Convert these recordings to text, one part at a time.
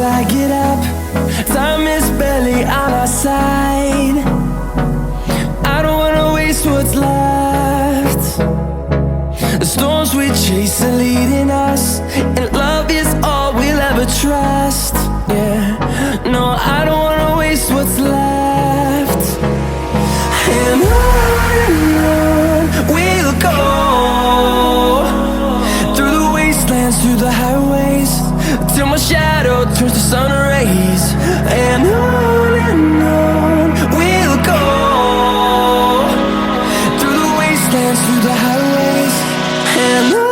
till I get up. Time is barely on our side. I don't wanna waste what's left. The storms we chase are leading us, and love is all we'll ever trust. Yeah, no, I don't wanna waste what's left. And on we'll go, through the wastelands, through the highways, till my shadow turns to sun rays. And on we'll go, through the wastelands, through the highways, and on.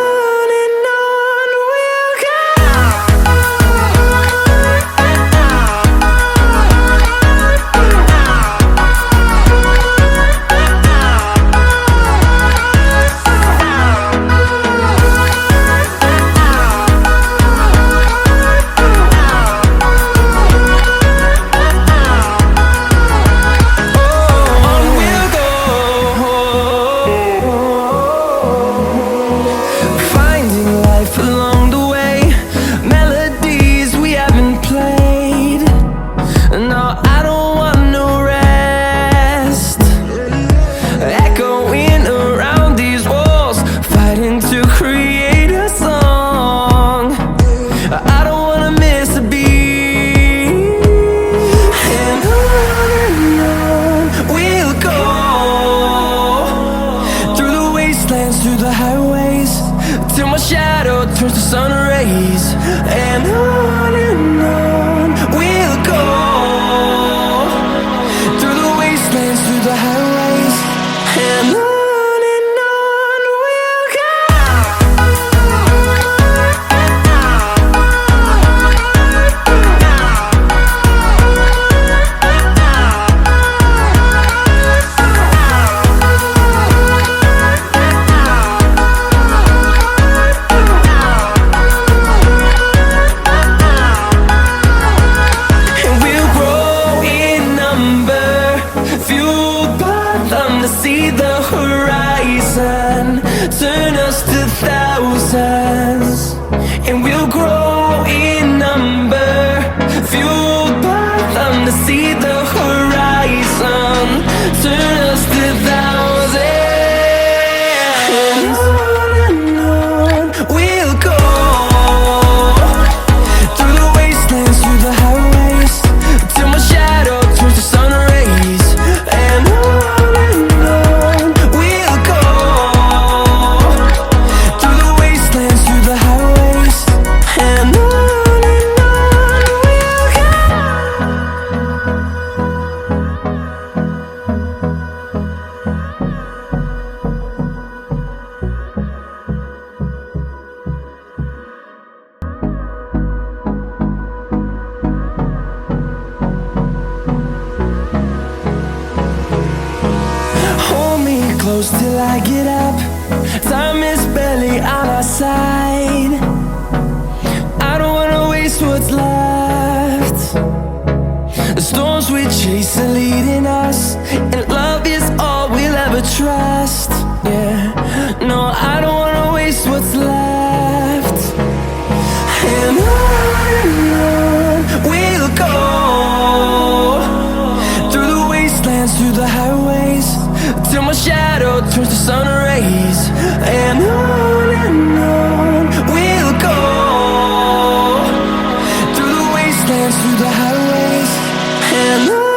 Through the highways, till my shadow turns to sun rays. And on we'll go, through the wastelands, through the highways, and on. See the horizon turn us to thousands, and we'll grow in number, fueled by them. To see the horizon turn us to thousands, and on we'll go, through the wastelands, through the highways, till my shadow turns to sun rays. And on close till I get up. Time is barely on our side. I don't wanna waste what's left. The storms we chase are leading us, and love is all we'll ever trust. Yeah, no, I don't wanna waste what's left. And on we'll go, through the wastelands, through the highways, till my shadow turns to sun rays. And on we'll go, through the wastelands, through the highways, and on.